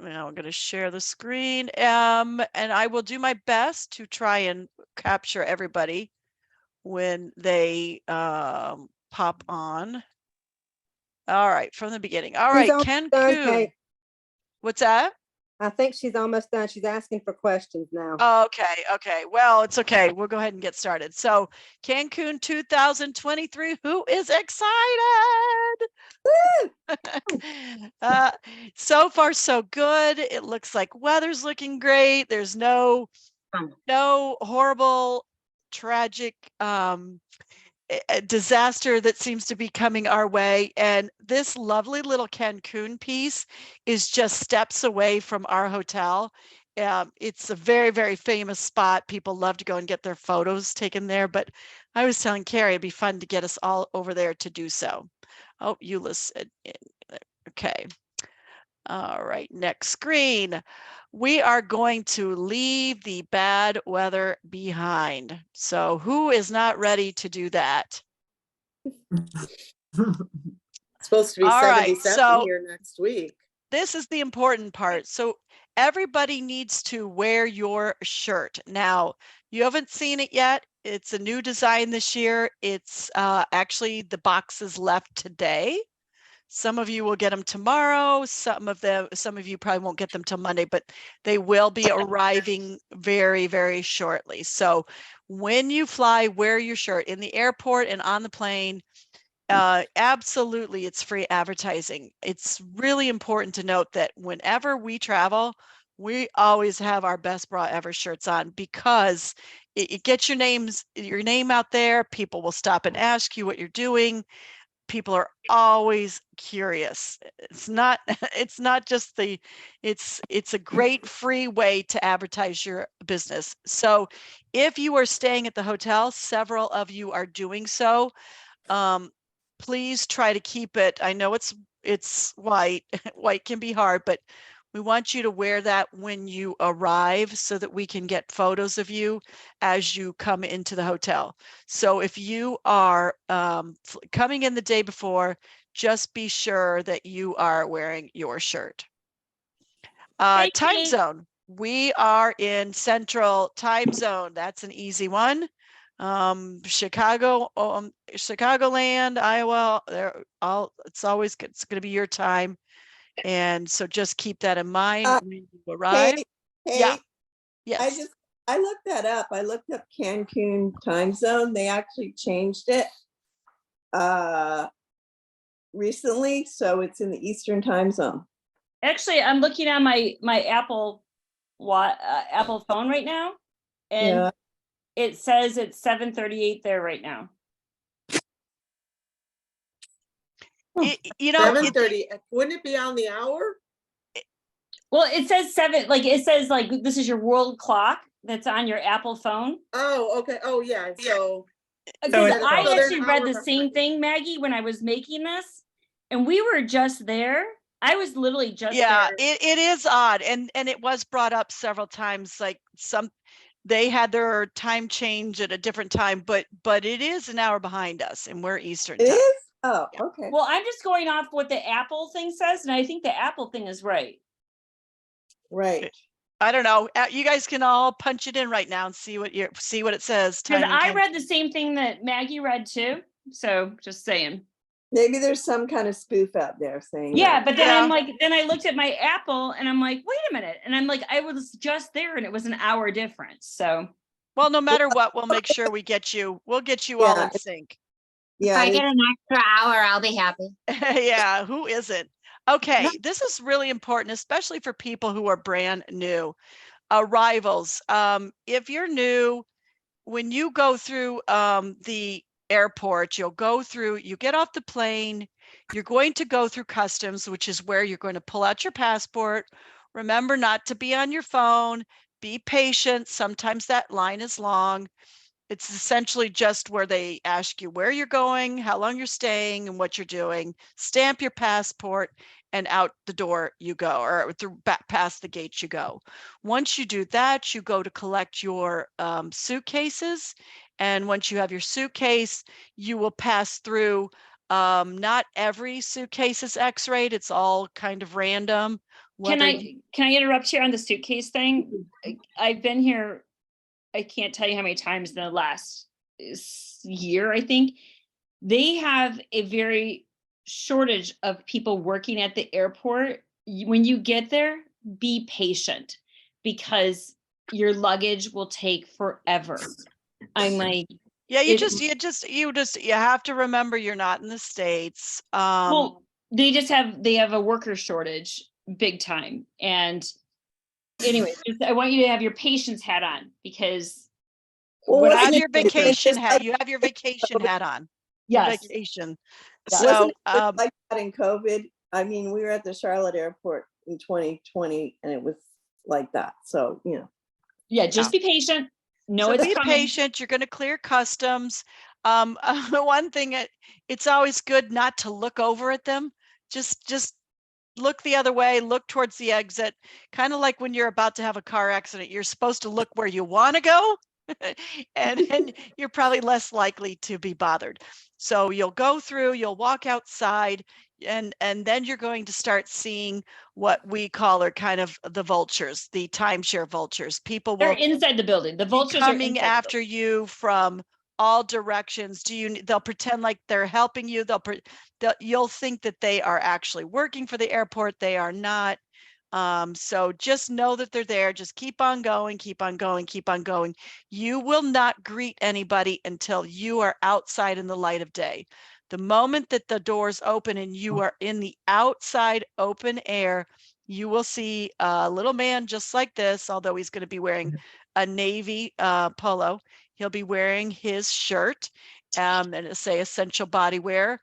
Now I'm going to share the screen. And I will do my best to try and capture everybody when they pop on. All right, from the beginning. All right, Cancun. What's that? I think she's almost done. She's asking for questions now. Okay. Well, it's okay. We'll go ahead and get started. So Cancun 2023, who is excited? So far, so good. It looks like weather's looking great. There's no horrible, tragic disaster that seems to be coming our way. And this lovely little Cancun piece is just steps away from our hotel. It's a very, very famous spot. People love to go and get their photos taken there. But I was telling Carrie it'd be fun to get us all over there to do so. Oh, Eula's okay. All right, next screen. We are going to leave the bad weather behind. So who is not ready to do that? It's supposed to be 77 here next week. This is the important part. So everybody needs to wear your shirt. Now, you haven't seen it yet. It's a new design this year. It's actually the boxes left today. Some of you will get them tomorrow. Some of you probably won't get them till Monday, but they will be arriving very, very shortly. So when you fly, wear your shirt in the airport and on the plane. Absolutely, it's free advertising. It's really important to note that whenever we travel, we always have our best bra ever shirts on, because it gets your name out there. People will stop and ask you what you're doing. People are always curious. It's not just it's a great free way to advertise your business. So if you are staying at the hotel, several of you are doing so. Please try to keep it. I know it's white. White can be hard, but we want you to wear that when you arrive so that we can get photos of you as you come into the hotel. So if you are coming in the day before, just be sure that you are wearing your shirt. Time zone. We are in Central Time Zone. That's an easy one. Chicago, Chicagoland, Iowa, it's going to be your time. And so just keep that in mind when you arrive. Yes. I looked that up. I looked up Cancun time zone. They actually changed it recently, so it's in the Eastern time zone. Actually, I'm looking at my Apple phone right now, and it says it's 7:38 there right now. 7:30. Wouldn't it be on the hour? Well, it says 7. Like it says, like this is your world clock that's on your Apple phone. Oh, okay. Oh, yeah. So I actually read the same thing, Maggie, when I was making this, and we were just there. I was literally just there. It is odd, and it was brought up several times. Like they had their time change at a different time, but it is an hour behind us, and we're Eastern time. It is? Oh, okay. Well, I'm just going off what the Apple thing says, and I think the Apple thing is right. Right. I don't know. You guys can all punch it in right now and see what it says. Because I read the same thing that Maggie read too. So just saying. Maybe there's some kind of spoof out there saying. Yeah, but then I'm like, then I looked at my Apple and I'm like, wait a minute, and I'm like, I was just there and it was an hour difference. So. Well, no matter what, we'll make sure we get you. We'll get you all in sync. Yeah. If I get an extra hour, I'll be happy. Yeah, who isn't? Okay, this is really important, especially for people who are brand new. Arrivals. If you're new, when you go through the airport, you get off the plane, you're going to go through customs, which is where you're going to pull out your passport. Remember not to be on your phone. Be patient. Sometimes that line is long. It's essentially just where they ask you where you're going, how long you're staying, and what you're doing. Stamp your passport, and out the door you go, or past the gate you go. Once you do that, you go to collect your suitcases. And once you have your suitcase, you will pass through. Not every suitcase is X-rayed. It's all kind of random. Can whether you- I interrupt here on the suitcase thing? I've been here, I can't tell you how many times in the last year, I think. They have a very shortage of people working at the airport. When you get there, be patient because your luggage will take forever. I'm like, yeah, it- you have to remember you're not in the States. well, they have a worker shortage big time. And anyway, I want you to have your patience hat on because Well, what have wasn't it your different vacation just hat. like You have your vacation hat on. Your yes, vacation. Yeah. So wasn't it just like that in COVID? I mean, we were at the Charlotte airport in 2020 and it was like that. So, yeah, just be patient. No, so it's be coming. patient. You're going to clear customs. The one thing, it's always good not to look over at them. Just look the other way, look towards the exit, kind of like when you're about to have a car accident. You're supposed to look where you want to go, and you're probably less likely to be bothered. So you'll go through, you'll walk outside, and then you're going to start seeing what we call are kind of the vultures, the timeshare vultures. People They're will inside the building. The be vultures are coming inside the after building. you from all directions. They'll pretend like they're helping you. You'll think that they are actually working for the airport. They are not. So just know that they're there. Just keep on going, keep on going, keep on going. You will not greet anybody until you are outside in the light of day. The moment that the doors open and you are in the outside open air, you will see a little man just like this, although he's going to be wearing a navy polo. He'll be wearing his shirt and it'll say essential body wear.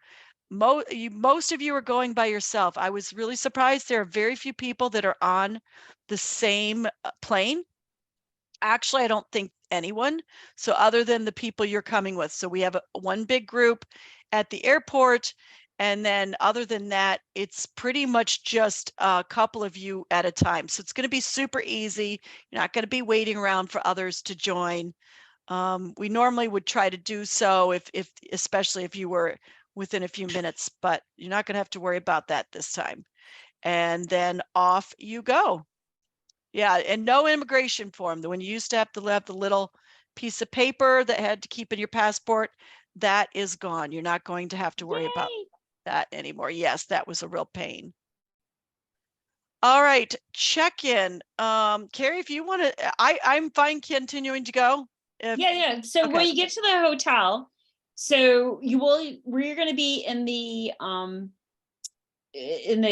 Most of you are going by yourself. I was really surprised. There are very few people that are on the same plane. Actually, I don't think anyone. So other than the people you're coming with. So we have one big group at the airport. And then other than that, it's pretty much just a couple of you at a time. So it's going to be super easy. You're not going to be waiting around for others to join. We normally would try to do so if especially if you were within a few minutes, but you're not going to have to worry about that this time. And then off you go. Yeah, and no immigration form. When you used to have the little piece of paper that had to keep in your passport, that is gone. You're not going to have to worry about Yay. that anymore. Yes, that was a real pain. All right, check-in. Carrie, if you want to, I'm fine continuing to go. Yeah. So Okay. when you get to the hotel, so we're going to be in the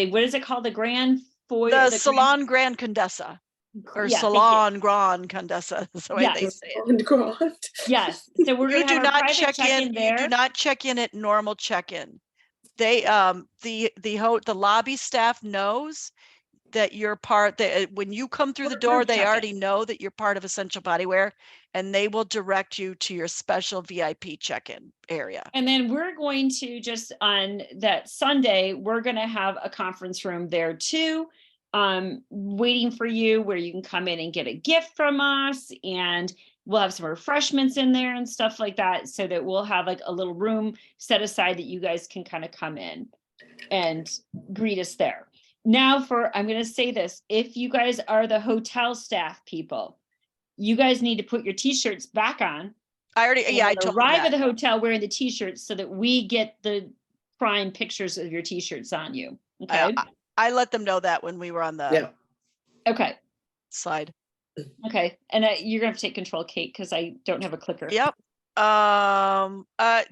what is it called? The Grand Foyer, The Salon Grand Condessa or yeah, Salon Grand Condessa is the way they Yes. say it. Yes. So we're You going to do have our not private check in. check-in there. You do not check in at normal check-in. They the lobby staff knows that you're part that when you come through the door, they already know that you're part of Essential Bodywear, and they will direct you to your special VIP check-in area. And then we're going to just on that Sunday, we're going to have a conference room there too, waiting for you where you can come in and get a gift from us. And we'll have some refreshments in there and stuff like that. So that we'll have like a little room set aside that you guys can kind of come in and greet us there. Now I'm going to say this, if you guys are the hotel staff people, you guys need to put your t-shirts back on. I told arrive at the hotel wearing the t-shirts so that we get the prime pictures of your t-shirts on you. Okay. I let them know that when we were on the Okay. slide. Okay. And you're gonna have to take control, Kate, because I don't have a clicker. Yep.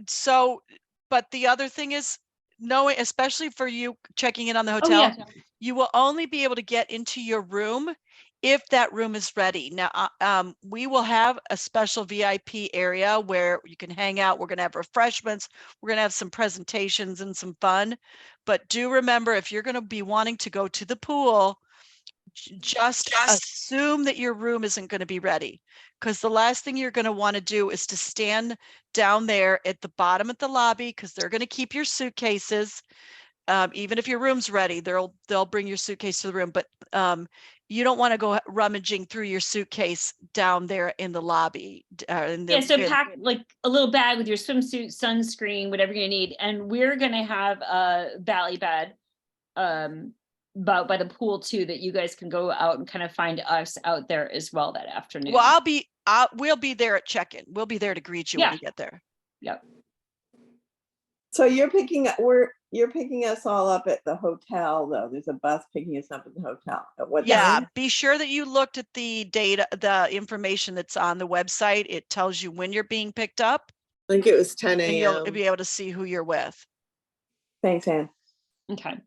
So, but the other thing is knowing, especially for you checking in on the hotel, you will only be able to get into your room if that room is ready. Now, we will have a special VIP area where you can hang out. We're going to have refreshments. We're going to have some presentations and some fun. But do remember, if you're going to be wanting to go to the pool, just assume that your room isn't going to be ready, because the last thing you're going to want to do is to stand down there at the bottom of the lobby, because they're going to keep your suitcases. Even if your room's ready, they'll bring your suitcase to the room, but you don't want to go rummaging through your suitcase down there in the lobby. So pack like a little bag with your swimsuit, sunscreen, whatever you need, and we're gonna have a valley bed about by the pool too, that you guys can go out and kind of find us out there as well that afternoon. Well, we'll be there at check-in. We'll be there to greet you when Yeah. you get there. Yep. So you're picking us all up at the hotel though. There's a bus picking us up at the hotel. At what Yeah, time? be sure that you looked at the data, the information that's on the website. It tells you when you're being picked up, I think it was 10 and you'll a.m. be able to see who you're with. Thanks, Ann. Okay.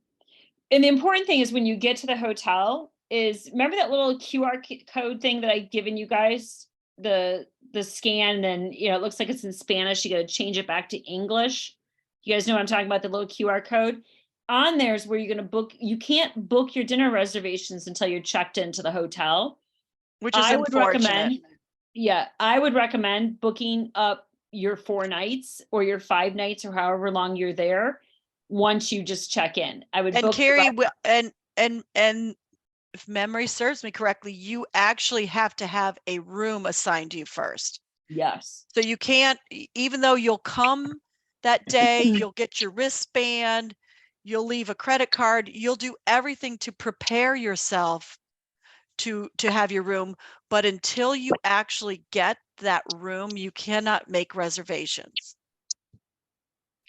And the important thing is when you get to the hotel is, remember that little QR code thing that I've given you guys, the scan, then, you know, it looks like it's in Spanish. You got to change it back to English. You guys know what I'm talking about, the little QR code on there is where you're going to book. You can't book your dinner reservations until you're checked into the hotel. Which is I would unfortunate. recommend, yeah, I would recommend booking up your 4 nights or your 5 nights or however long you're there once you just check in. I would And book Carrie, and if memory serves me correctly, you actually have to have a room assigned to you first. yes. So you can't, even though you'll come that day, you'll get your wristband, you'll leave a credit card, you'll do everything to prepare yourself to have your room. But until you actually get that room, you cannot make reservations.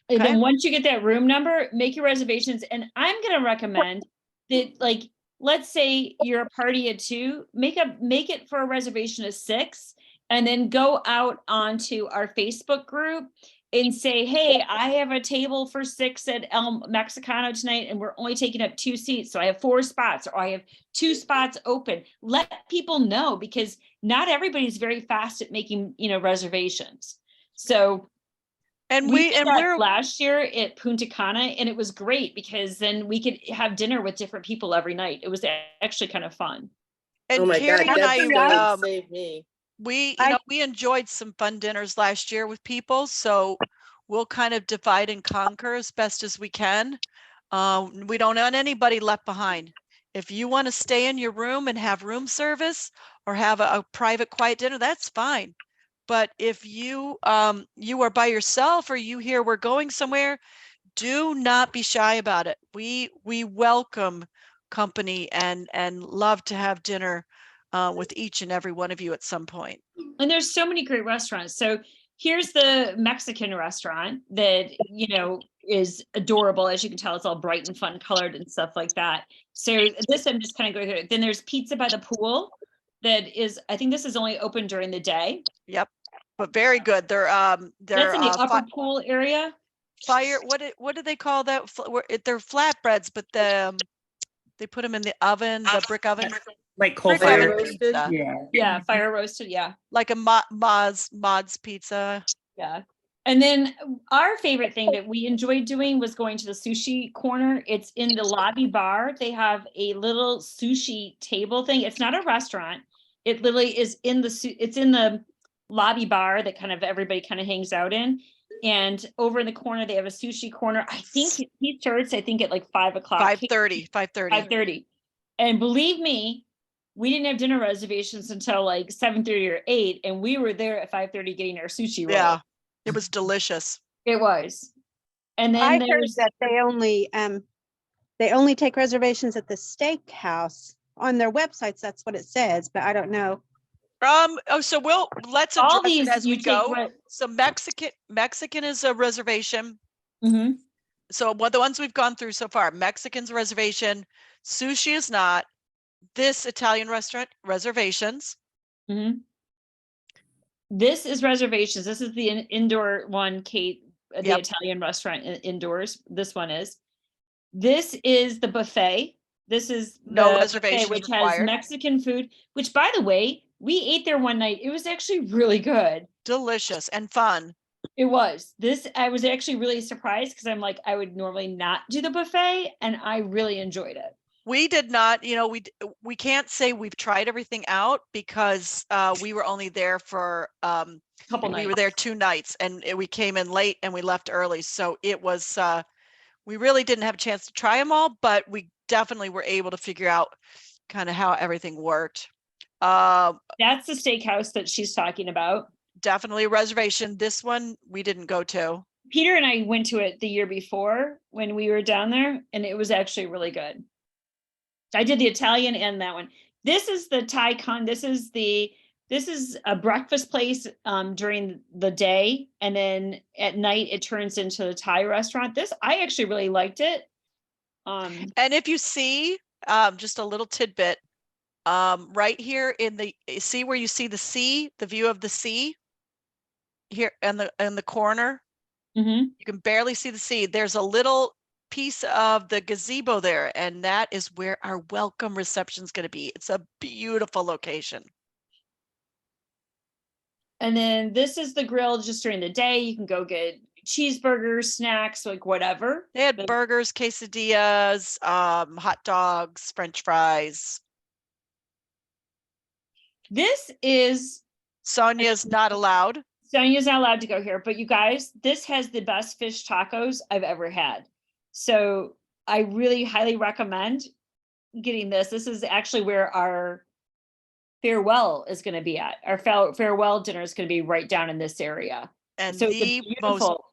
And Okay. then once you get that room number, make your reservations. And I'm going to recommend that, like, let's say you're a party at 2, make it for a reservation of 6, and then go out onto our Facebook group and say, hey, I have a table for 6 at El Mexicano tonight, and we're only taking up 2 seats. So I have 4 spots, or I have 2 spots open. Let people know, because not everybody's very fast at making, reservations. So And we did that we're last year at Punta Cana, and it was great because then we could have dinner with different people every night. It was actually kind of fun. and Oh my Carrie God, and that's gonna I save me. we we enjoyed some fun dinners last year with people, so we'll kind of divide and conquer as best as we can. We don't want anybody left behind. If you want to stay in your room and have room service or have a private quiet dinner, that's fine. But if you you are by yourself, or you hear we're going somewhere, do not be shy about it. We welcome company and love to have dinner with each and every one of you at some point. And there's so many great restaurants. So here's the Mexican restaurant that, is adorable. As you can tell, it's all bright and fun colored and stuff like that. So this, I'm just kind of going through it. Then there's Pizza by the Pool that is, I think this is only open during the day. Yep, but very good. They're That's in the upper pool area. fire. What do they call that? They're flatbreads, but they put them in the oven, the brick oven. Like coal Brick fire. oven roasted? pizza, Yeah, fire roasted. Yeah. like a Mod's pizza. Yeah. And then our favorite thing that we enjoyed doing was going to the sushi corner. It's in the lobby bar. They have a little sushi table thing. It's not a restaurant. It literally is it's in the lobby bar that kind of everybody kind of hangs out in. And over in the corner, they have a sushi corner. I think he starts, I think, at like 5 o'clock. 5:30. 5:30. And believe me, we didn't have dinner reservations until like 7:30 or 8. And we were there at 5:30 getting our sushi roll. Yeah, it was delicious. It was. And then I heard there's that they only take reservations at the steakhouse on their websites. That's what it says, but I don't know. So let's all address these it as we you take go. what. So Mexican is a reservation. Mhm. So the ones we've gone through so far, Mexican's a reservation, sushi is not. This Italian restaurant, reservations. Mhm. This is reservations. This is the indoor one, Kate, the Yep. Italian restaurant indoors. This one is. This is the buffet. This is No the reservations buffet, which required. has Mexican food, which, by the way, we ate there one night. It was actually really good. Delicious and fun. It was. I was actually really surprised because I'm like, I would normally not do the buffet, and I really enjoyed it. We did not, we can't say we've tried everything out because we were only there for Couple we nights. were there 2 nights, and we came in late and we left early. So it was we really didn't have a chance to try them all, but we definitely were able to figure out kind of how everything worked. That's the steakhouse that she's talking about. Definitely a reservation. This one we didn't go to. Peter and I went to it the year before when we were down there, and it was actually really good. I did the Italian and that one. This is the Thai con. This is a breakfast place during the day, and then at night it turns into the Thai restaurant. This I actually really liked it. And if you see, just a little tidbit, right here in the, see where you see the sea, the view of the sea here in the corner, mhm. you can barely see the sea. There's a little piece of the gazebo there, and that is where our welcome reception is going to be. It's a beautiful location. And then this is the grill just during the day. You can go get cheeseburgers, snacks, like whatever. They had The- burgers, quesadillas, hot dogs, French fries. This is Sonia's not allowed. Sonia's not allowed to go here, but you guys, this has the best fish tacos I've ever had. So I really highly recommend getting this. This is actually where our farewell is going to be at. Our farewell dinner is going to be right down in this area. And So it's a the most beautiful.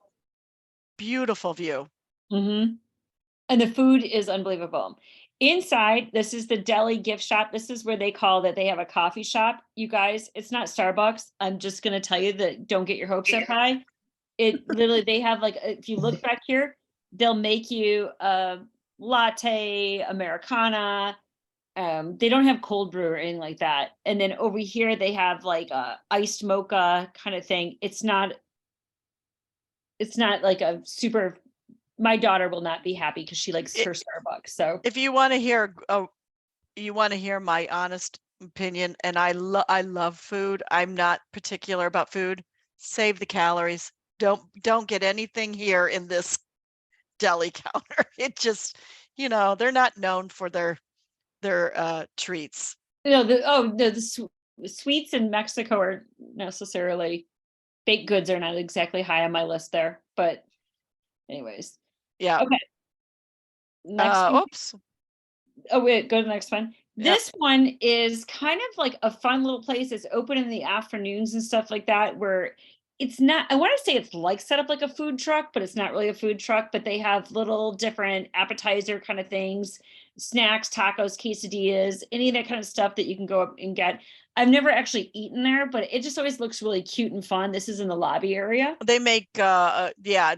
beautiful view. Mhm. And the food is unbelievable. Inside, this is the deli gift shop. This is where they call that they have a coffee shop. You guys, it's not Starbucks. I'm just going to tell you that don't get your hopes up high. It literally, they have like, if you look back here, they'll make you a latte, Americana. They don't have cold brew or anything like that. And then over here, they have like a iced mocha kind of thing. It's not like a super, my daughter will not be happy because she likes her Starbucks. So If you want to hear, you want to hear my honest opinion, and I love food. I'm not particular about food. Save the calories. Don't get anything here in this deli counter. It just, they're not known for their treats. the sweets in Mexico are necessarily, baked goods are not exactly high on my list there, but anyways. Yeah. Okay. Next one. Oops. Oh wait, go to the next one. Yep. This one is kind of like a fun little place. It's open in the afternoons and stuff like that, where it's not, I want to say it's like set up like a food truck, but it's not really a food truck, but they have little different appetizer kind of things, snacks, tacos, quesadillas, any of that kind of stuff that you can go up and get. I've never actually eaten there, but it just always looks really cute and fun. This is in the lobby area. They make, yeah,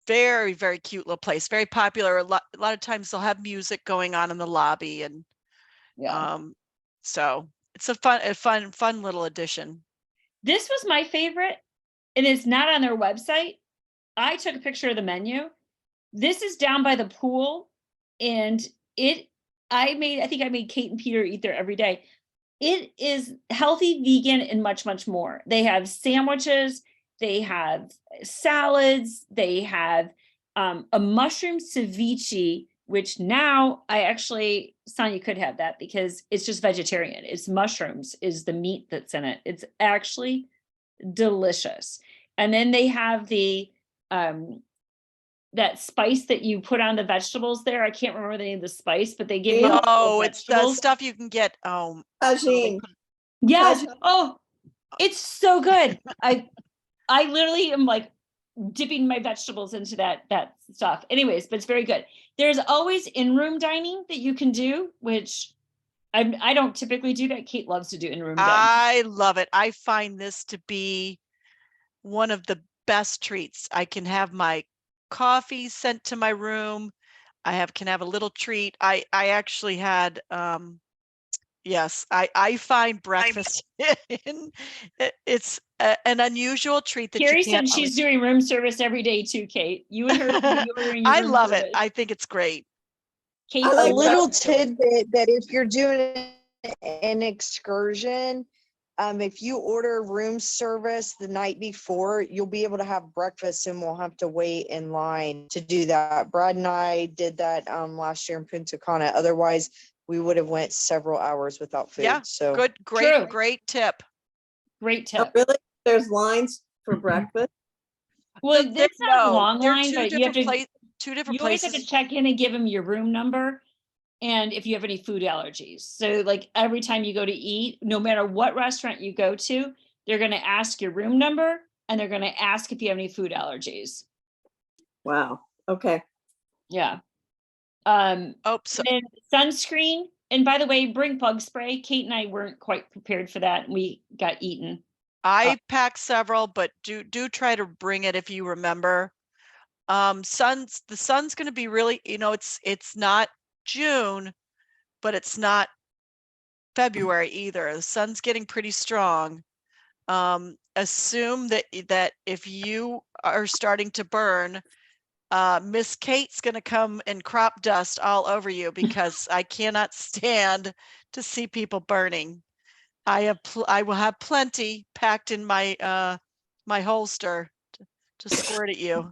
very, very cute little place. Very popular. A lot of times they'll have music going on in the lobby, and Yeah. so it's a fun little addition. This was my favorite, and it's not on their website. I took a picture of the menu. This is down by the pool, and I think I made Kate and Peter eat there every day. It is healthy, vegan, and much, much more. They have sandwiches, they have salads, they have a mushroom ceviche, which now Sonia could have that because it's just vegetarian. It's mushrooms is the meat that's in it. It's actually delicious. And then they have the that spice that you put on the vegetables there. I can't remember the name of the spice, but they give you It's the stuff you can get. Tagine. Yes. Tagine. Oh, it's so good. I literally am like dipping my vegetables into that stuff. Anyways, but it's very good. There's always in-room dining that you can do, which I don't typically do that. Kate loves to do in-room dining. I love it. I find this to be one of the best treats. I can have my coffee sent to my room. Can have a little treat. I actually had, yes, I find breakfast it's an unusual treat that Carrie you said can't. she's doing room service every day too, Kate. You and her. I love it. I think it's great. Kate, I A like little that. tidbit that if you're doing an excursion, if you order room service the night before, you'll be able to have breakfast and won't have to wait in line to do that. Brad and I did that last year in Punta Cana. Otherwise, we would have went several hours without food. Yeah, So great tip. great Oh, tip. really? There's lines for breakfast? Well, They're- it's not a no, long they're line, but you have to. two different You always have to places. check in and give them your room number and if you have any food allergies. So like every time you go to eat, no matter what restaurant you go to, they're going to ask your room number and they're going to ask if you have any food allergies. Wow. Okay. Yeah. Oh, so And sunscreen And by the way, bring bug spray. Kate and I weren't quite prepared for that. We got eaten. I packed several, but do try to bring it if you remember. The sun's going to be really, it's not June, but it's not February either. The sun's getting pretty strong. Assume that if you are starting to burn, Miss Kate's going to come and crop dust all over you because I cannot stand to see people burning. I will have plenty packed in my my holster to squirt at you.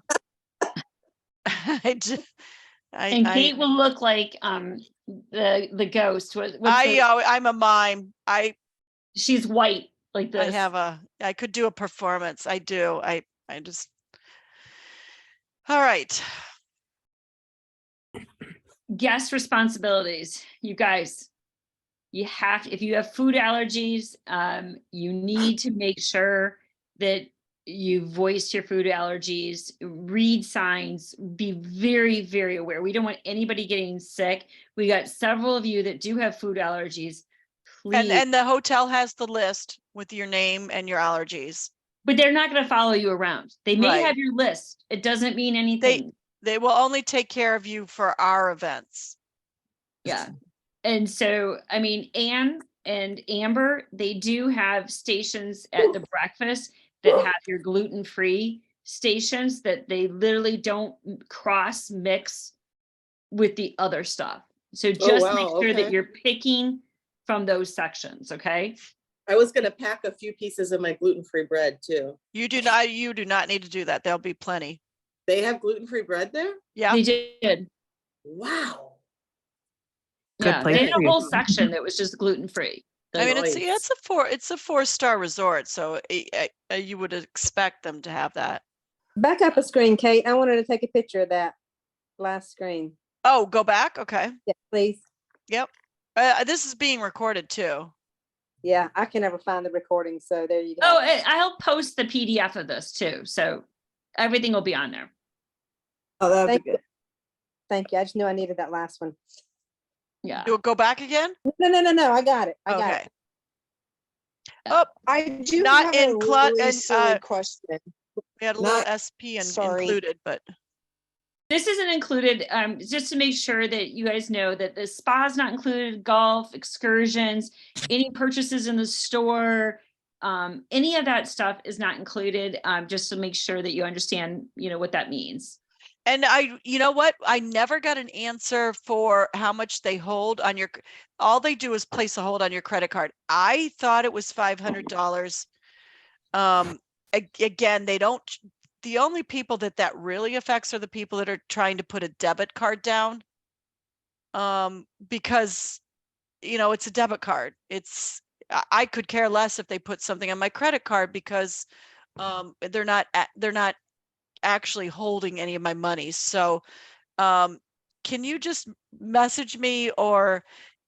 And Kate will look like the ghost. I'm a mime. She's white like this. I could do a performance. I do. I just. All right. Guest responsibilities. You guys, if you have food allergies, you need to make sure that you voice your food allergies, read signs, be very, very aware. We don't want anybody getting sick. We got several of you that do have food allergies. Please. And the hotel has the list with your name and your allergies. But they're not going to follow you around. They may Right. have your list. It doesn't mean anything. They will only take care of you for our events. Yeah. And so, I mean, Anne and Amber, they do have stations at the breakfast that have your gluten-free stations that they literally don't cross mix with the other stuff. So just make sure that you're picking from those sections, okay? I was gonna pack a few pieces of my gluten-free bread too. You do not need to do that. There'll be plenty. They have gluten-free bread there? Yeah. They did. Wow. Yeah, they had a whole section that was just gluten-free. I mean, Nice. it's a 4-star resort, so you would expect them to have that. Back up a screen, Kate. I wanted to take a picture of that last screen. Oh, go back. Okay. Yeah, please. Yep. This is being recorded too. Yeah, I can never find the recording, so there you go. Oh, I'll post the PDF of this too. So everything will be on there. Oh, that would Thank be good. Thank you. I just knew I needed that last one. Yeah. Do it go back again? No. I got it. I got Okay. it. Oh, I do Not have in a clut- really and, silly question. we had a little Not- SP Sorry. included, but This isn't included, just to make sure that you guys know that the spa is not included, golf, excursions, any purchases in the store, any of that stuff is not included, just to make sure that you understand, what that means. and you know what? I never got an answer for how much they hold on your, all they do is place a hold on your credit card. I thought it was $500. Again, the only people that really affects are the people that are trying to put a debit card down. Because, it's a debit card. I could care less if they put something on my credit card because, they're not actually holding any of my money. So, can you just message me or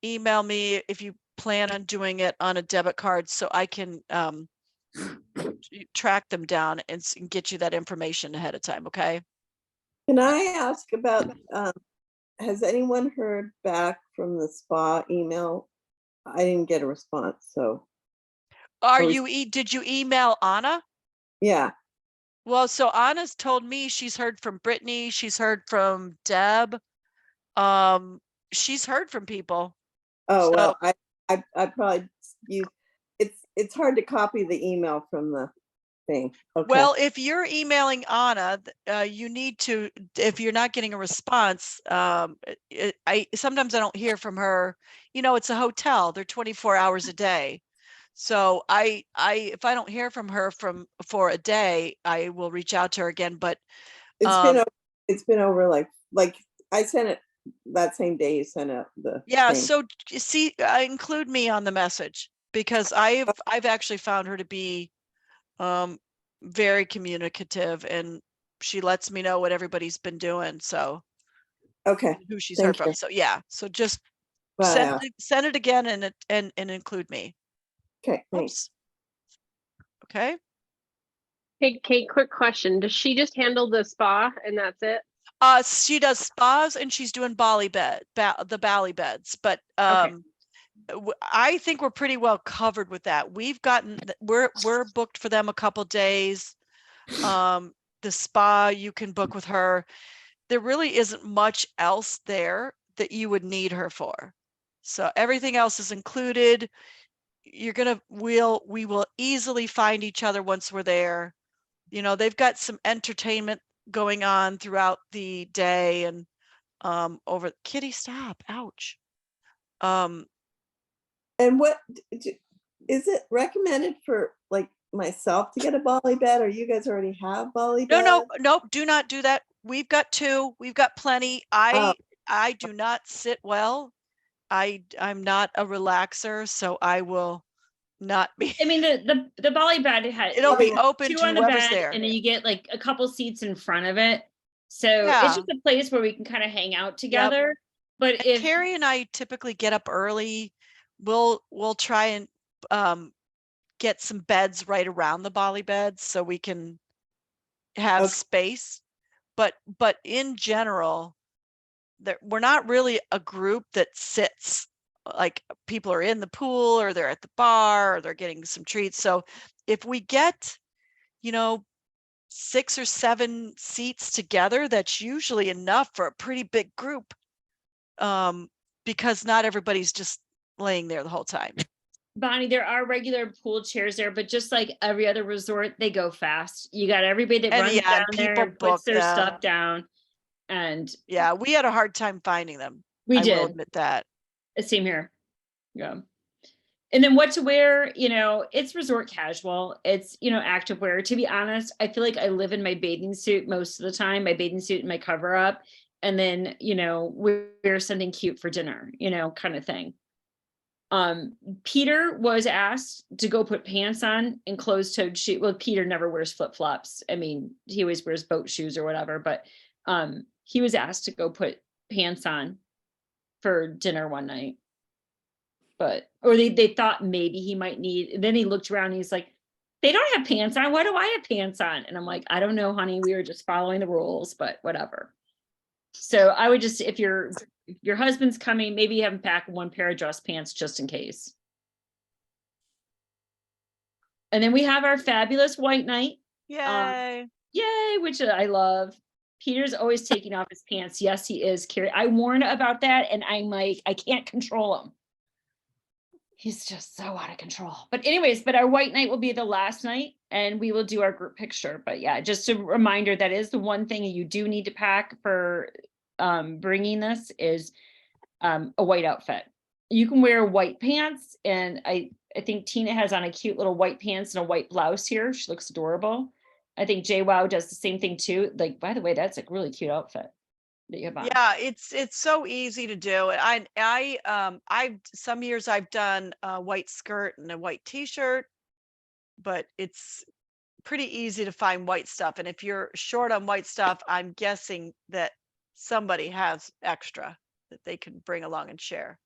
email me if you plan on doing it on a debit card so I can track them down and get you that information ahead of time, okay? Can I ask about, has anyone heard back from the spa email? I didn't get a response, so, Did you email Anna? yeah. Well, so Anna's told me she's heard from Brittany, she's heard from Deb. She's heard from people. Oh, So- well, I probably it's hard to copy the email from the thing. Okay. Well, if you're emailing Anna, you need to, if you're not getting a response, sometimes I don't hear from her. It's a hotel, they're 24 hours a day. So if I don't hear from her for a day, I will reach out to her again, but it's been over like I sent it that same day you sent out the yeah, thing. so see, include me on the message because I've actually found her to be very communicative and she lets me know what everybody's been doing. So Okay. who she's Thank heard from. you. So yeah, so just Bye. send it again and include me. Okay, thanks. Oops. Okay. Hey, Kate, quick question. Does she just handle the spa and that's it? She does spas and she's doing the Bali beds, but I think we're pretty well covered with that. We're booked for them a couple days. The spa you can book with her. There really isn't much else there that you would need her for. So everything else is included. We will easily find each other once we're there. You know, they've got some entertainment going on throughout the day and over Kitty, stop, ouch. And is it recommended for like myself to get a Bali bed, or you guys already have Bali beds? No, do not do that. We've got two, we've got plenty. I do not sit well. I'm not a relaxer, so I will not be. I mean, the Bali bed It'll be open two to on the whoever's bed, there. and then you get like a couple seats in front of it. So Yeah. it's just a place where we can kind of hang out together. But And if Carrie and I typically get up early, we'll try and get some beds right around the Bali beds so we can have Okay. space. But in general, we're not really a group that sits. Like people are in the pool or they're at the bar or they're getting some treats. So if we get, 6 or 7 seats together, that's usually enough for a pretty big group. Because not everybody's just laying there the whole time. Bonnie, there are regular pool chairs there, but just like every other resort, they go fast. You got everybody that And runs yeah, down and there people and puts book their them. stuff down. And Yeah, we had a hard time finding them. we I will did. admit that. Same here. Yeah. And then what to wear, it's resort casual. It's, active wear. To be honest, I feel like I live in my bathing suit most of the time, my bathing suit and my cover up. And then, wear something cute for dinner, kind of thing. Peter was asked to go put pants on and closed-toed shoes. Well, Peter never wears flip-flops. I mean, he always wears boat shoes or whatever, but he was asked to go put pants on for dinner one night. Or they thought maybe he might need, and then he looked around and he's like, they don't have pants on. Why do I have pants on? And I'm like, I don't know, honey. We were just following the rules, but whatever. So I would just, if your husband's coming, maybe have him pack one pair of dress pants just in case. And then we have our fabulous white night. Yay. Yay, which I love. Peter's always taking off his pants. Yes, he is, Carrie. I warned about that, and I'm like, I can't control him. He's just so out of control. But anyways, our white night will be the last night, and we will do our group picture. But yeah, just a reminder, that is the one thing you do need to pack for bringing this is a white outfit. You can wear white pants, and I think Tina has on a cute little white pants and a white blouse here. She looks adorable. I think JWoww does the same thing too. Like, by the way, that's a really cute outfit that you have on. Yeah, it's so easy to do. I've some years I've done a white skirt and a white t-shirt, but it's pretty easy to find white stuff. And if you're short on white stuff, I'm guessing that somebody has extra that they can bring along and share.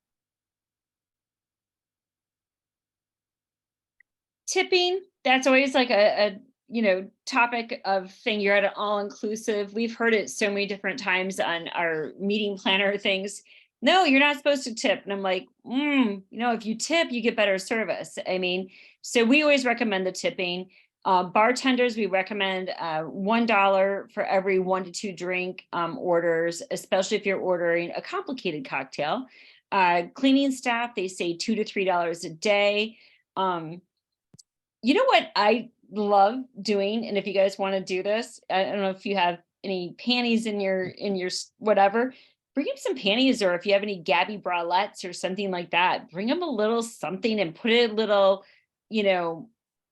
Tipping, that's always like a topic of thing. You're at an all-inclusive. We've heard it so many different times on our meeting planner things. No, you're not supposed to tip. And I'm like, if you tip, you get better service. I mean, so we always recommend the tipping. Bartenders, we recommend $1 for every 1 to 2 drink orders, especially if you're ordering a complicated cocktail. Cleaning staff, they say $2 to $3 a day. You know what I love doing, and if you guys want to do this, I don't know if you have any panties in your whatever, bring him some panties, or if you have any Gabby bralettes or something like that, bring him a little something and put it a little,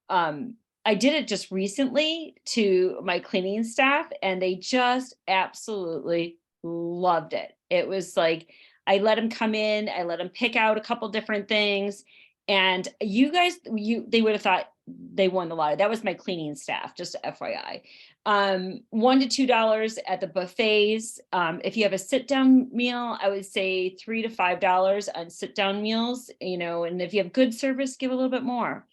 I did it just recently to my cleaning staff, and they just absolutely loved it. It was like, I let them come in, I let them pick out a couple different things, and you guys, they would have thought they won the lottery. That was my cleaning staff, just FYI. $1 to $2 at the buffets. If you have a sit-down meal, I would say $3 to $5 on sit-down meals, and if you have good service, give a little bit more.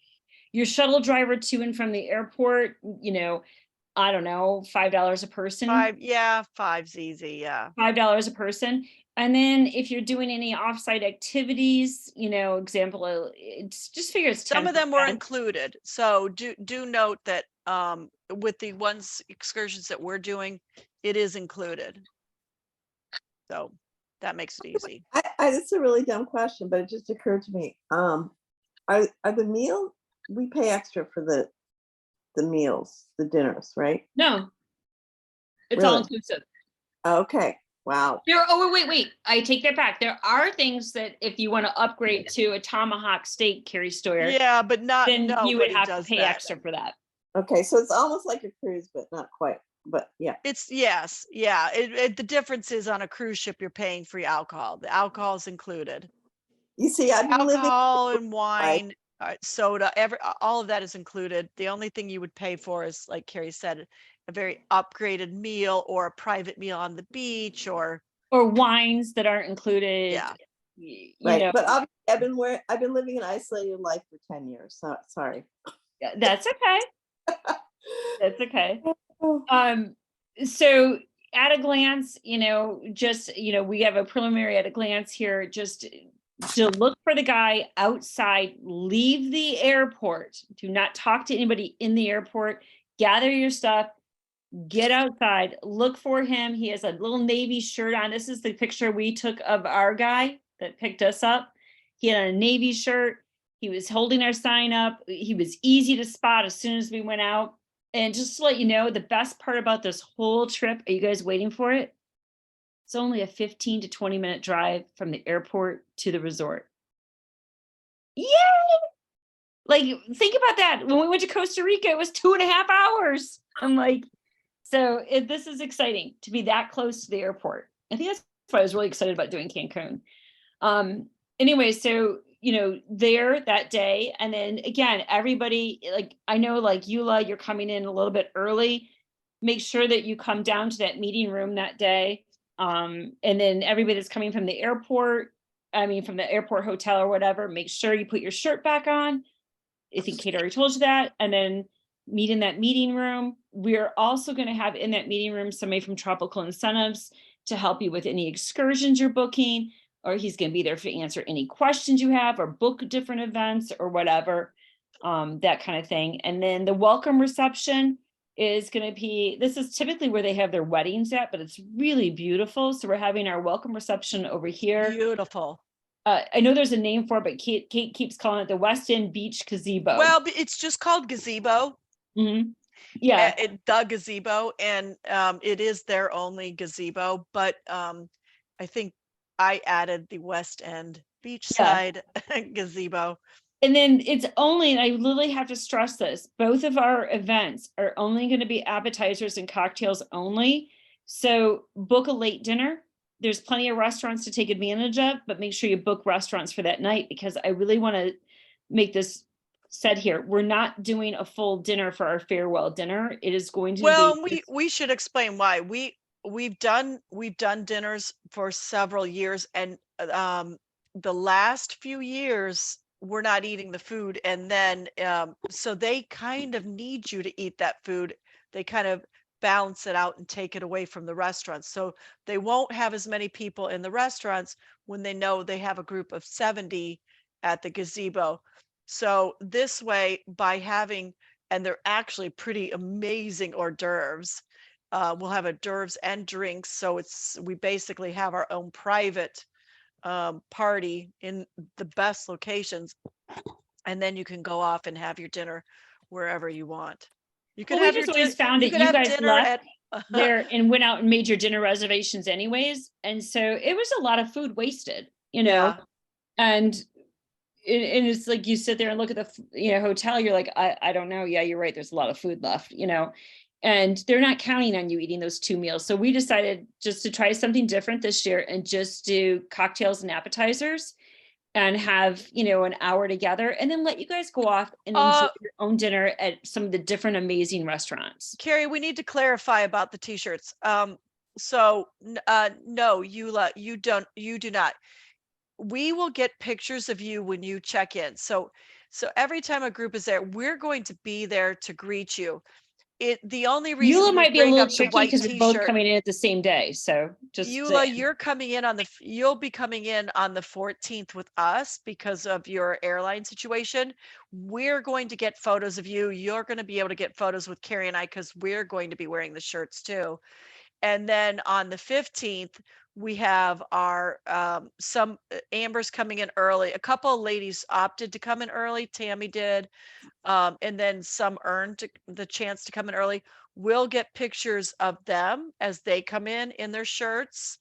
Your shuttle driver to and from the airport, I don't know, $5 a person. Five's easy, yeah. $5 a person. And then if you're doing any offsite activities, example, it's just figure it's 10%. Some of them were included, so do note that with the excursions that we're doing, it is included. So that makes it easy. It's a really dumb question, but it just occurred to me. Are the meal, we pay extra for the meals, the dinners, right? No, it's all Really? inclusive. Okay, wow. Wait. I take that back. There are things that if you want to upgrade to a tomahawk steak, Carrie Stoyer, Yeah, but then you would nobody have to does pay that. extra for that. Okay, so it's almost like a cruise, but not quite, but yeah. Yes, yeah. The difference is on a cruise ship, you're paying free alcohol. The alcohol is included. You see, I've been living, Alcohol and wine, soda, all of that is included. The only thing you would pay for is, like Carrie said, a very upgraded meal or a private meal on the beach or wines that aren't included. Yeah. You right, know, but obviously I've been living an isolated life for 10 years, so sorry. yeah, that's okay. That's okay. Oh, So at a glance, just, we have a preliminary at a glance here, just to look for the guy outside, leave the airport. Do not talk to anybody in the airport. Gather your stuff, get outside, look for him. He has a little navy shirt on. This is the picture we took of our guy that picked us up. He had a navy shirt. He was holding our sign up. He was easy to spot as soon as we went out. And just to let you know, the best part about this whole trip, are you guys waiting for it? It's only a 15 to 20-minute drive from the airport to the resort. Yay! Like, think about that. When we went to Costa Rica, it was 2.5 hours. I'm like, so this is exciting to be that close to the airport. I think that's why I was really excited about doing Cancun. Anyway, so, there that day. And then again, everybody, like, I know, like Eula, you're coming in a little bit early. Make sure that you come down to that meeting room that day. And then everybody that's coming from the airport, from the airport hotel or whatever, make sure you put your shirt back on. I think Kate already told you that. And then meet in that meeting room. We're also going to have in that meeting room somebody from Tropical Incentives to help you with any excursions you're booking, or he's going to be there to answer any questions you have or book different events or whatever, that kind of thing. And then the welcome reception is going to be, this is typically where they have their weddings at, but it's really beautiful. So we're having our welcome reception over here. beautiful. I know there's a name for it, but Kate keeps calling it the West End Beach Gazebo. Well, it's just called gazebo. Mm-hmm. Yeah, the gazebo, and it is their only gazebo, but I think I added the West End beachside gazebo. and then it's only, and I literally have to stress this, both of our events are only going to be appetizers and cocktails only. So book a late dinner. There's plenty of restaurants to take advantage of, but make sure you book restaurants for that night, because I really want to make this said here. We're not doing a full dinner for our farewell dinner. It is going to be. We should explain why. We've done dinners for several years, and the last few years we're not eating the food, and then so they kind of need you to eat that food. They kind of balance it out and take it away from the restaurants, so they won't have as many people in the restaurants when they know they have a group of 70 at the gazebo. So this way, by having, and they're actually pretty amazing hors d'oeuvres, we'll have hors d'oeuvres and drinks, so we basically have our own private party in the best locations, and then you can go off and have your dinner wherever you want. You could have we just always found that you guys left there and went out and made your dinner reservations anyways, and so it was a lot of food wasted, Yeah. and it's like you sit there and look at the hotel, you're like, I don't know, yeah, you're right, there's a lot of food left, and they're not counting on you eating those 2 meals. So we decided just to try something different this year and just do cocktails and appetizers and have, an hour together, and then let you guys go off and enjoy your own dinner at some of the different amazing restaurants. Carrie, we need to clarify about the t-shirts. So no, Eula, you do not. We will get pictures of you when you check in. So every time a group is there, we're going to be there to greet you. The only reason Eula we might be a bring little up the tricky white because we're both t-shirt, coming in at the same day. So just Eula, saying. you're coming in on you'll be coming in on the 14th with us because of your airline situation. We're going to get photos of you. You're going to be able to get photos with Carrie and I because we're going to be wearing the shirts too. And then on the 15th, we have our Amber's coming in early. A couple of ladies opted to come in early. Tammy did. And then some earned the chance to come in early. We'll get pictures of them as they come in their shirts.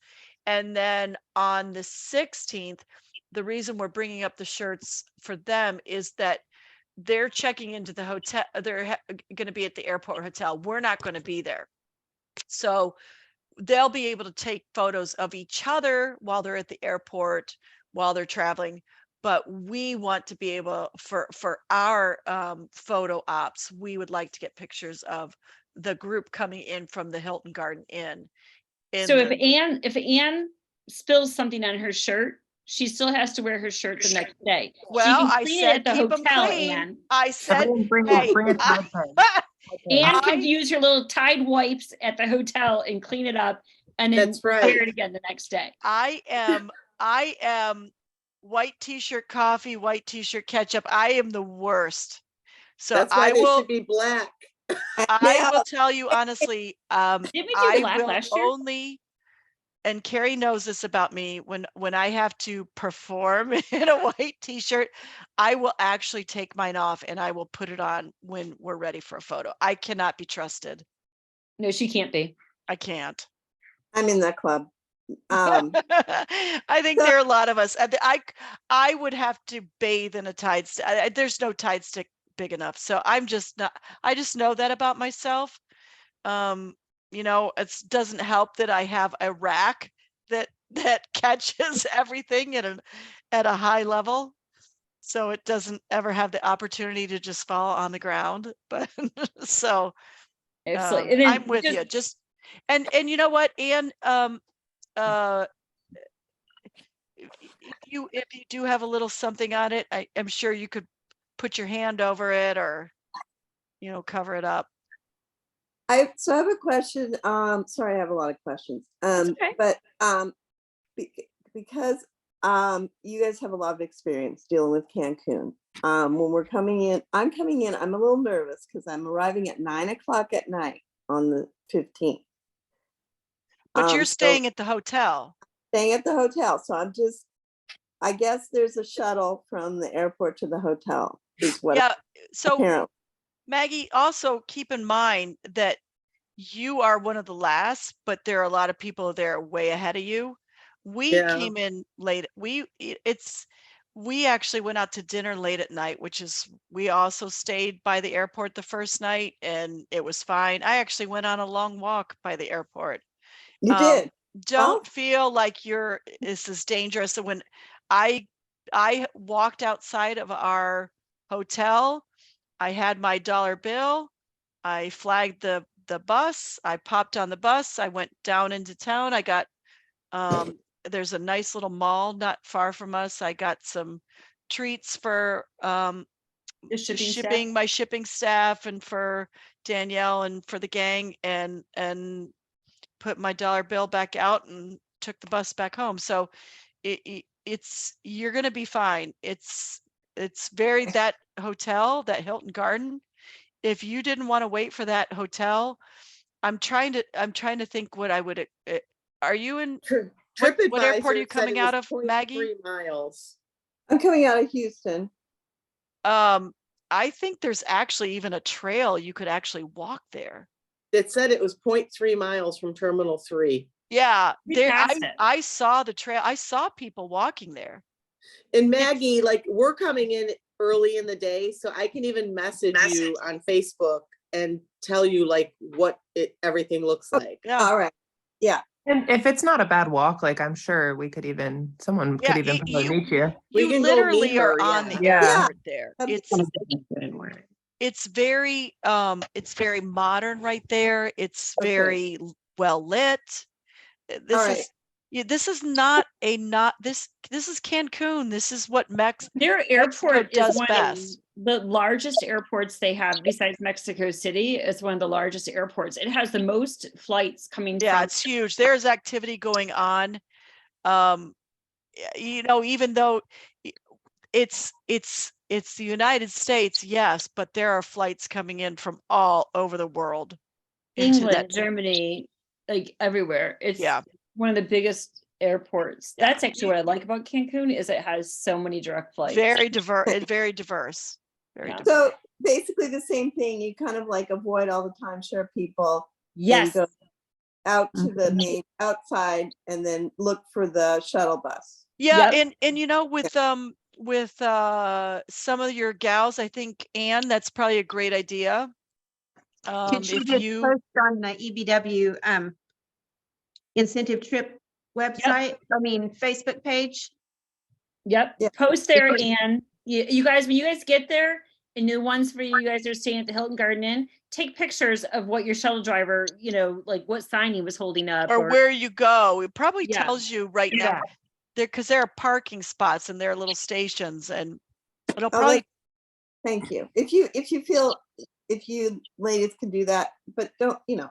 And then on the 16th, the reason we're bringing up the shirts for them is that they're checking into the hotel. They're going to be at the airport hotel. We're not going to be there. So they'll be able to take photos of each other while they're at the airport, while they're traveling. But we want to be able for our photo ops, we would like to get pictures of the group coming in from the Hilton Garden Inn. So if Anne spills something on her shirt, she still has to wear her shirt the next day. Well, I clean it said keep them clean. Anne. I said, Bring hey, a Tide Pad. Anne could use her little Tide wipes at the hotel and clean it up and then That's right. wear it again the next day. I am white t-shirt coffee, white t-shirt ketchup. I am the worst. So That's why I they will should be black. I will tell you honestly, Didn't we do I black will last year? only, and Carrie knows this about me, when I have to perform in a white t-shirt, I will actually take mine off and I will put it on when we're ready for a photo. I cannot be trusted. No, she can't be. I can't. I'm in that club. I think there are a lot of us. I would have to bathe in a Tide stick. There's no Tide stick big enough. So I'm just not, I just know that about myself. You know, it doesn't help that I have a rack that catches everything at a high level. So it doesn't ever have the opportunity to just fall on the ground. But so Absolutely. And then I'm with you. Just and you know what, Anne, if you do have a little something on it, I'm sure you could put your hand over it or, you know, cover it up. I have a question. Sorry, I have a lot of questions. okay. But because you guys have a lot of experience dealing with Cancun. When we're coming in, I'm a little nervous because I'm arriving at 9:00 at night on the 15th. But you're staying at the hotel. Staying at the hotel. So I guess there's a shuttle from the airport to the hotel is what. Yeah. So apparently. Maggie, also keep in mind that you are one of the last, but there are a lot of people there way ahead of you. We came in late. We actually went out to dinner late at night, which is, we also stayed by the airport the first night and it was fine. I actually went on a long walk by the airport. You did. Don't feel like this is dangerous. And when I walked outside of our hotel, I had my dollar bill. I flagged the bus. I popped on the bus. I went down into town. I got, there's a nice little mall not far from us. I got some treats for my shipping staff and for Danielle and for the gang, and put my dollar bill back out and took the bus back home. So you're going to be fine. It's very, that hotel, that Hilton Garden, if you didn't want to wait for that hotel, I'm trying to think what I would, are you in, what airport are you coming out of, Maggie? 3 miles. I'm coming out of Houston. I think there's actually even a trail you could actually walk there. It said it was 0.3 miles from Terminal 3. Yeah, there, passed it. I saw the trail. I saw people walking there. And Maggie, like, we're coming in early in the day, so I can even message you on Facebook and tell you like what everything looks like. Yeah. All right. Yeah. And if it's not a bad walk, like I'm sure someone could even probably meet you. We can go literally meet her, are on the yeah. airport there. It's very modern right there. It's very well lit. This All right. is Yeah, this is not this is Cancun. This is what Their Mexico airport is does one best. of the largest airports they have besides Mexico City. It's one of the largest airports. It has the most flights coming Yeah, from. it's huge. There's activity going on. Um, you know, even though it's the United States, yes, but there are flights coming in from all over the world into England, that. Germany, like everywhere. It's Yeah. one of the biggest airports. Yeah. That's actually what I like about Cancun is it has so many direct flights. Very diverse. Very diverse. Very Yeah. diverse. So basically the same thing. You kind of like avoid all the timeshare people. Yes. And go out to the main outside and then look for the shuttle bus. Yeah, Yep. and you know, with some of your gals, I think, Anne, that's probably a great idea. Could she If just you post on the EBW incentive trip website, I mean, Facebook page? Yep. Yeah. Post there, Because- and you guys, when you guys get there, and the ones for you guys are staying at the Hilton Garden Inn, take pictures of what your shuttle driver, you know, like what sign he was holding up, or where you go, it probably Yeah. tells you right now Yeah. there, because there are parking spots and there are little stations, and it'll Oh, probably thank you. If you feel, if you ladies can do that, but don't, you know,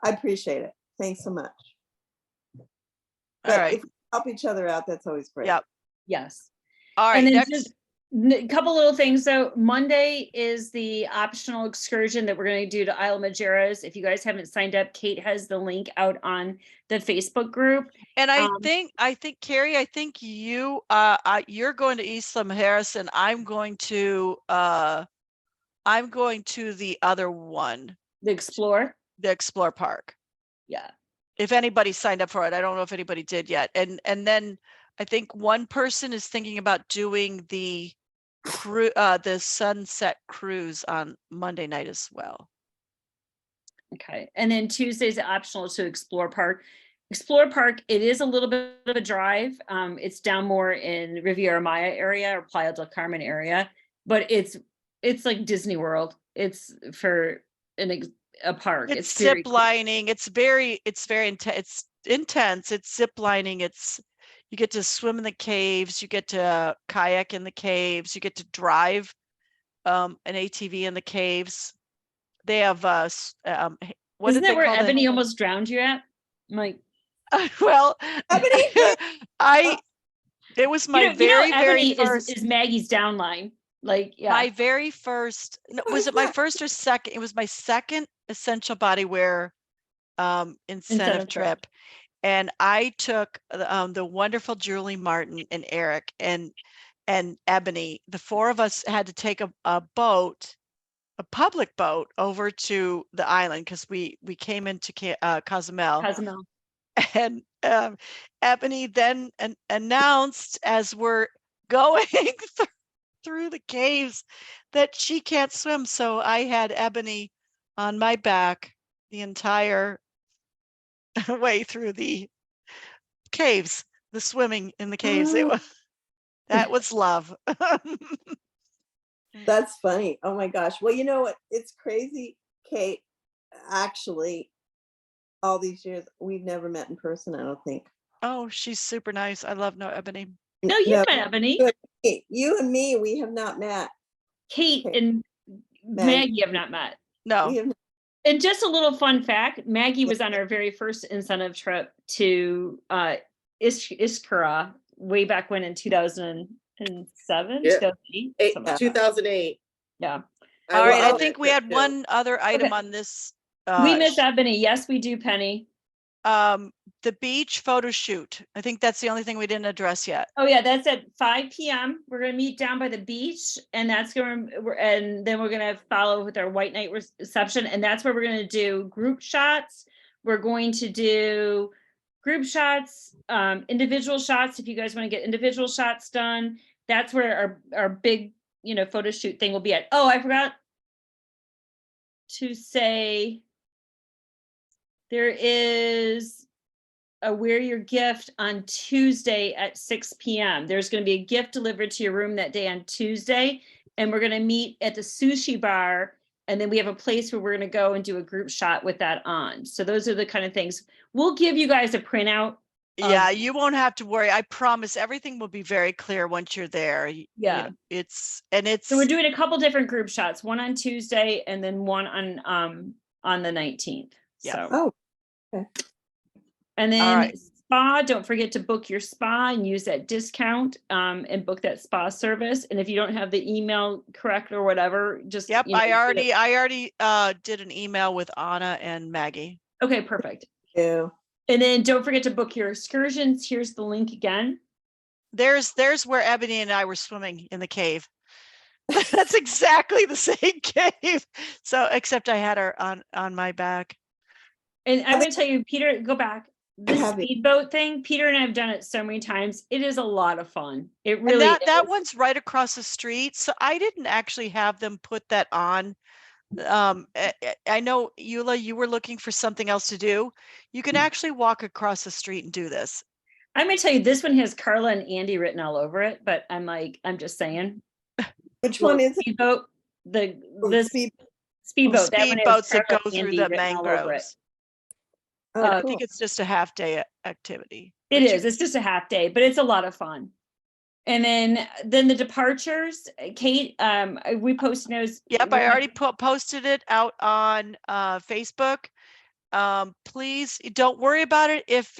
I appreciate it. Thanks so much. all But right. if we help each other out, that's always great. Yep. Yes. All right. And then Next. just a couple little things. So Monday is the optional excursion that we're going to do to Isla Majeras. If you guys haven't signed up, Kate has the link out on the Facebook group. And I Um, think Carrie, I think you're going to Isla Harris, and I'm going to the other one, the Explore. the Explore Park. Yeah. If anybody signed up for it, I don't know if anybody did yet. And then I think one person is thinking about doing the sunset cruise on Monday night as well. Okay. And then Tuesday's optional to Explore Park. Explore Park, it is a little bit of a drive. It's down more in Riviera Maya area or Playa del Carmen area, but it's like Disney World. It's for a park. It's very zip lining. It's very intense. It's intense. It's zip lining. You get to swim in the caves. You get to kayak in the caves. You get to drive an ATV in the caves. They have what Isn't did that they where call Ebony almost drowned you at? I'm like, well, Ebony? it was my very Ebony first. is Maggie's downline. Like, yeah. My very first, no, was it my first or second? It was my second essential body wear incentive trip. And I took the wonderful Julie Martin and Eric and Ebony. The four of us had to take a boat, a public boat, over to the island because we came into Cozumel. And Ebony then announced, as we're going through the caves, that she can't swim. So I had Ebony on my back the entire way through the caves, the swimming in the caves. That was love. That's funny. Oh my gosh. Well, you know what? It's crazy, Kate. Actually, all these years, we've never met in person, I don't think. Oh, she's super nice. I love Ebony. No, you've met Ebony. You and me, we have not met. Kate and Maggie have not met. No. And just a little fun fact, Maggie was on our very first incentive trip to Iskra way back when in 2007, 2008. 2008. Yeah. All right. I think we had one other item on this. We miss Ebony. Yes, we do, Penny. The beach photo shoot. I think that's the only thing we didn't address yet. Oh yeah, that's at 5 p.m. We're gonna meet down by the beach, and and then we're gonna follow with our white night reception, and that's where we're gonna do group shots. We're going to do group shots, individual shots. If you guys want to get individual shots done, that's where our big, photo shoot thing will be at. Oh, I forgot to say, there is a Wear Your Gift on Tuesday at 6 p.m. There's going to be a gift delivered to your room that day on Tuesday, and we're going to meet at the sushi bar, and then we have a place where we're going to go and do a group shot with that on. So those are the kind of things. We'll give you guys a printout Yeah, you won't have to worry. I promise everything will be very clear once you're there. Yeah. So we're doing a couple different group shots, one on Tuesday and then one on the 19th. Yeah. So. Oh, okay. And All then right. spa, don't forget to book your spa and use that discount and book that spa service. And if you don't have the email correct or whatever, just Yep, you know, I already did an email with Anna and Maggie. Okay, perfect. Yeah. And then don't forget to book your excursions. Here's the link again. There's where Ebony and I were swimming in the cave. That's exactly the same cave. So except I had her on my back. And I'm going to tell you, Peter, go back. This Heavy. speedboat thing, Peter and I have done it so many times. It is a lot of fun. It And really that is. one's right across the street. So I didn't actually have them put that on. I know, Eula, you were looking for something else to do. You can actually walk across the street and do this. I'm going to tell you, this one has Carla and Andy written all over it, but I'm just saying. Which one is it? Speedboat? Oh, This speedboat. That one has Speedboats that Carla go and through Andy the written all over it. mangroves. Oh, I cool. think it's just a half day activity. It is. It's just a half day, but it's a lot of fun. And then the departures, Kate, we posted those. Yep, I already posted it out on Facebook. Please don't worry about it if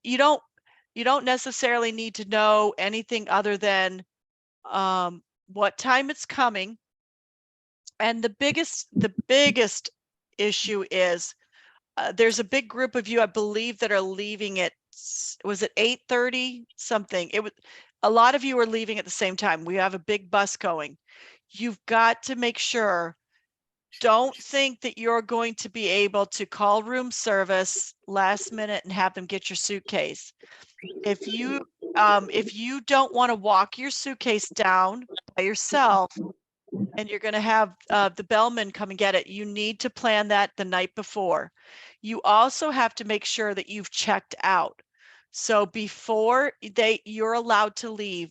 you don't necessarily need to know anything other than what time it's coming. And the biggest issue is there's a big group of you, I believe, that are leaving at, was it 8:30 something? It was, a lot of you are leaving at the same time. We have a big bus going. You've got to make sure, don't think that you're going to be able to call room service last minute and have them get your suitcase. If you don't want to walk your suitcase down by yourself, and you're going to have the bellman come and get it, you need to plan that the night before. You also have to make sure that you've checked out. So before you're allowed to leave,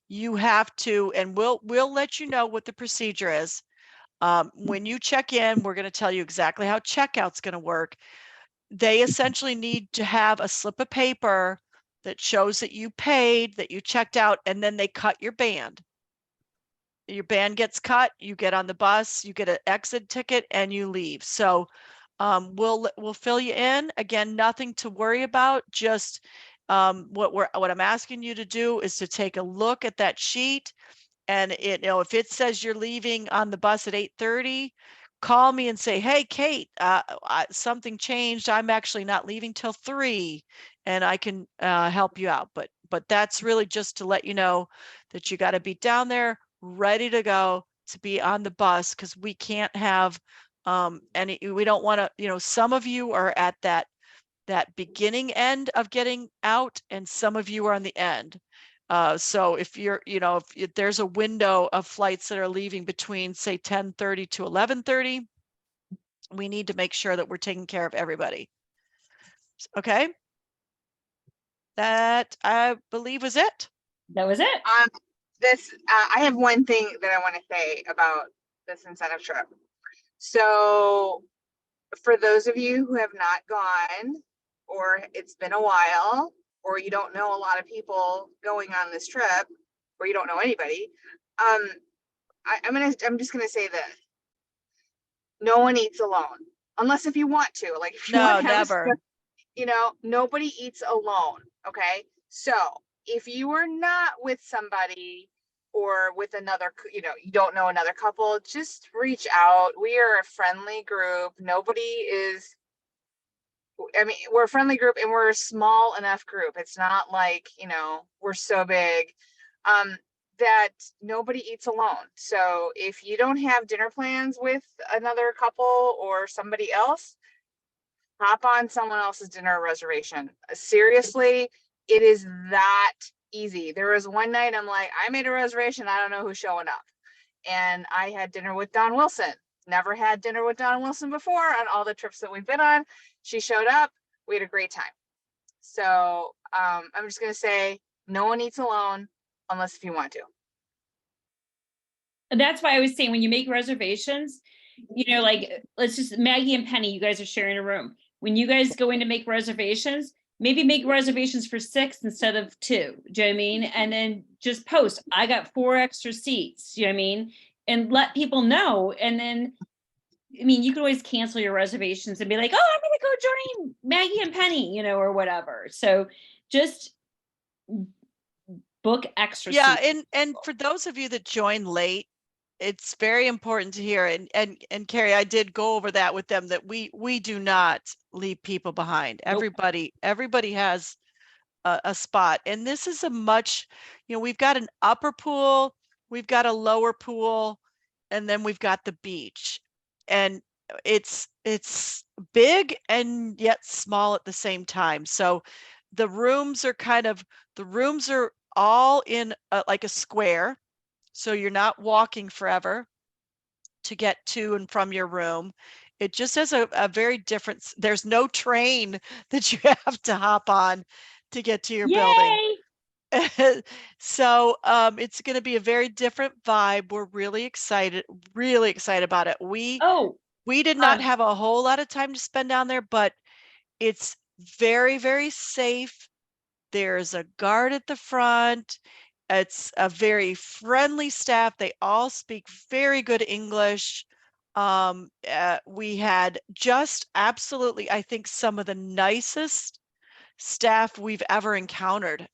you have to, and we'll let you know what the procedure is. When you check in, we're going to tell you exactly how checkout's going to work. They essentially need to have a slip of paper that shows that you paid, that you checked out, and then they cut your band. Your band gets cut, you get on the bus, you get an exit ticket, and you leave. So we'll fill you in. Again, nothing to worry about. Just what I'm asking you to do is to take a look at that sheet, and if it says you're leaving on the bus at 8:30, call me and say, hey, Kate, something changed. I'm actually not leaving till 3, and I can help you out. But that's really just to let you know that you got to be down there ready to go to be on the bus, because we can't have we don't want to, some of you are at that beginning end of getting out, and some of you are on the end. So if you're, if there's a window of flights that are leaving between, say, 10:30 to 11:30, we need to make sure that we're taking care of everybody. Okay. That, I believe, was it. That was it. I have one thing that I want to say about this incentive trip. So for those of you who have not gone, or it's been a while, or you don't know a lot of people going on this trip, or you don't know anybody, I'm just gonna say this: no one eats alone, unless if you want to. Like, if you want to have never. Nobody eats alone. Okay, so if you are not with somebody or with another, you don't know another couple, just reach out. We are a friendly group. Nobody is, we're a friendly group, and we're a small enough group. It's not like, we're so big that nobody eats alone. So if you don't have dinner plans with another couple or somebody else, hop on someone else's dinner reservation. Seriously, it is that easy. There was one night I'm like, I made a reservation, I don't know who's showing up. And I had dinner with Dawn Wilson. Never had dinner with Dawn Wilson before on all the trips that we've been on. She showed up. We had a great time. So I'm just going to say, no one eats alone unless if you want to. And that's why I was saying, when you make reservations, like, let's just, Maggie and Penny, you guys are sharing a room. When you guys go in to make reservations, maybe make reservations for 6 instead of 2. Do you know what I mean? And then just post, I got 4 extra seats, you know what I mean? And let people know. And then, I mean, you can always cancel your reservations and be like, oh, I'm going to go join Maggie and Penny, you know, or whatever. So just book extra Yeah, seats. and for those of you that join late, it's very important to hear, and Carrie, I did go over that with them, that we do not leave people behind. Nope. Everybody has a spot, and this is a much, you know, we've got an upper pool, we've got a lower pool, and then we've got the beach, and it's big and yet small at the same time. So the rooms are all in like a square, so you're not walking forever to get to and from your room. It just has a very different, there's no train that you have to hop on to get to your building. Yay! So it's going to be a very different vibe. We're really excited about it. We did not have a whole lot of time to spend down there, but it's very, very safe. There's a guard at the front. It's a very friendly staff. They all speak very good English. We had just absolutely, I think, some of the nicest staff we've ever encountered.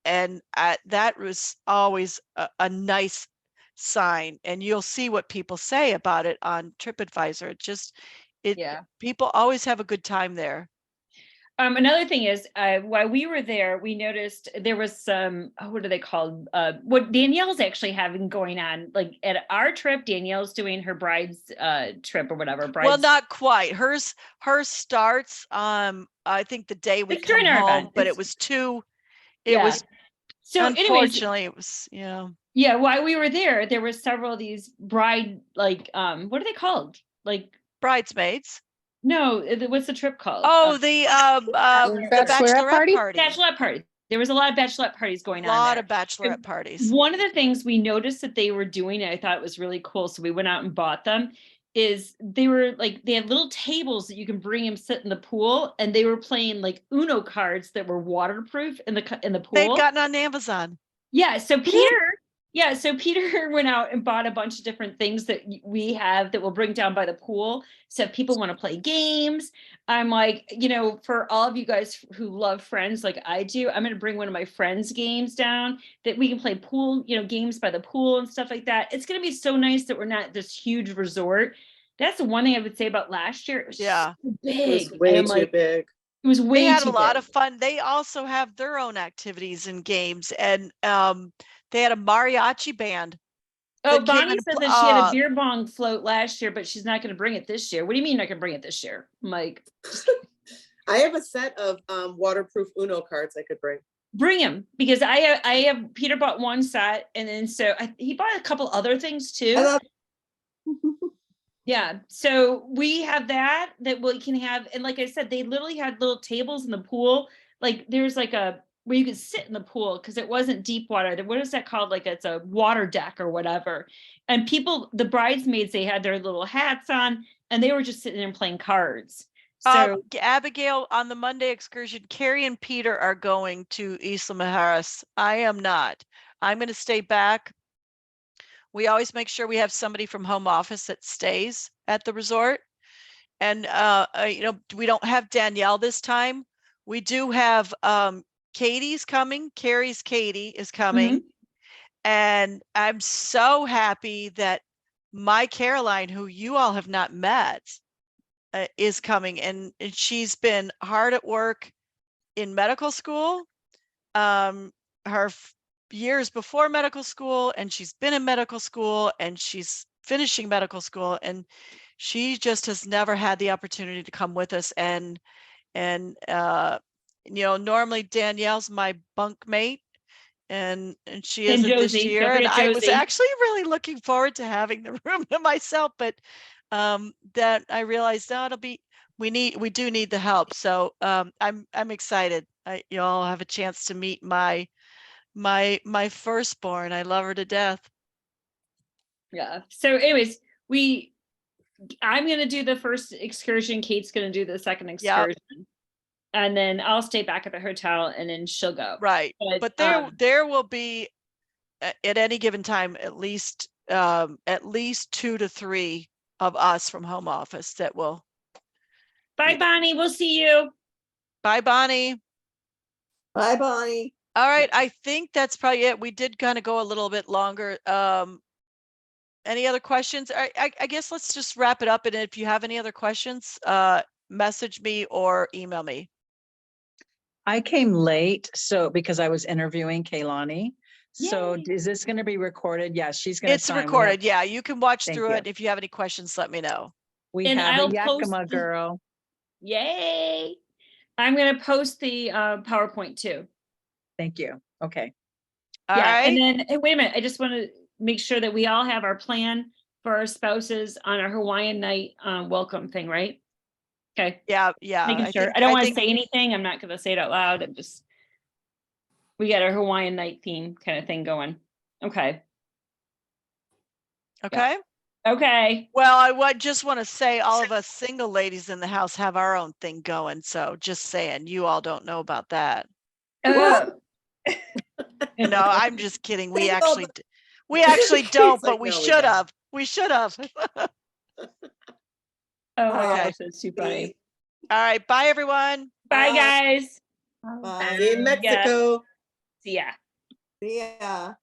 And that was always a nice sign. And you'll see what people say about it on TripAdvisor. Yeah. People always have a good time there. Another thing is, while we were there, we noticed there was some, what are they called? What Danielle's actually having going on, like at our trip, Danielle's doing her bride's trip or whatever. Well, not quite. Hers starts, I think the day we It's come during our home, event. but It's- it was too, Yeah. So anyways, unfortunately, it was, yeah. yeah, while we were there were several of these bride, like, what are they called? Like, Bridesmaids. no, what's the trip called? Oh, the bachelorette party. Bachelorette party. There was a lot of bachelorette parties going on A lot there. of bachelorette parties. One of the things we noticed that they were doing, and I thought it was really cool, so we went out and bought them, is they were like, they had little tables that you can bring and sit in the pool, and they were playing like Uno cards that were waterproof in the pool. They'd gotten on Amazon. Yeah, so Peter went out and bought a bunch of different things that we have that we'll bring down by the pool. So if people want to play games, I'm like, you know, for all of you guys who love Friends like I do, I'm going to bring one of my Friends games down that we can play pool, you know, games by the pool and stuff like that. It's going to be so nice that we're not this huge resort. That's the one thing I would say about last year. It was Yeah. so big. It was way too big. It was way They had too a lot big. of fun. They also have their own activities and games, and they had a mariachi band. Oh, Bonnie said that she had a beer bong float last year, but she's not going to bring it this year. What do you mean not going to bring it this year? I'm like, I have a set of waterproof Uno cards I could bring. Bring him, because I have Peter bought one set, and then he bought a couple other things too. Yeah, so we have that we can have, and like I said, they literally had little tables in the pool. Like there's like where you could sit in the pool because it wasn't deep water. What is that called? Like it's a water deck or whatever. And the bridesmaids, they had their little hats on, and they were just sitting there and playing cards. So Abigail, on the Monday excursion, Carrie and Peter are going to Isla Mujeres. I am not. I'm going to stay back. We always make sure we have somebody from home office that stays at the resort. And, you know, we don't have Danielle this time. We do have Katie's coming. Carrie's Katie is coming. And I'm so happy that my Caroline, who you all have not met, is coming. And she's been hard at work in medical school. Her years before medical school, and she's been in medical school, and she's finishing medical school, and she just has never had the opportunity to come with us. And you know, normally Danielle's my bunk mate, and she isn't this year, and I was actually really looking forward to having the room to myself, but that I realized now we do need the help. So I'm excited. You all have a chance to meet my firstborn. I love her to death. Yeah. So anyways, I'm going to do the first excursion. Kate's going to do the second excursion. and then I'll stay back at the hotel and then she'll go. Right. But um, there will be at any given time, at least 2 to 3 of us from home office that will. bye, Bonnie. We'll see you. Bye, Bonnie. Bye, Bonnie. All right. I think that's probably it. We did kind of go a little bit longer. Any other questions? I guess let's just wrap it up. And if you have any other questions, message me or email me. I came late, so because I was interviewing Kaylani. So Yay. is this going to be recorded? Yes, she's going to It's sign. We have- recorded. Yeah, you can watch Thank through you. it. If you have any questions, let me know. We And have I'll a post Yakima the- girl. Yay. I'm going to post the PowerPoint too. Thank you. Okay. All Yeah. right. And then, hey, wait a minute. I just want to make sure that we all have our plan for our spouses on our Hawaiian night welcome thing, right? Okay. Yeah. Yeah. Making sure. I don't want to say anything. I'm not going to say it out loud. I'm just, we got our Hawaiian night theme kind of thing going. Okay. Okay. Okay. Well, I just want to say all of us single ladies in the house have our own thing going. So just saying, you all don't know about that. What? No, I'm just kidding. We Single- actually don't, Kate's like, but we "No, we should don't." have. We should have. Oh my Okay. gosh, that's too funny. All right. Bye, everyone. Bye, guys. Bye. See you in Mexico. See ya. See ya.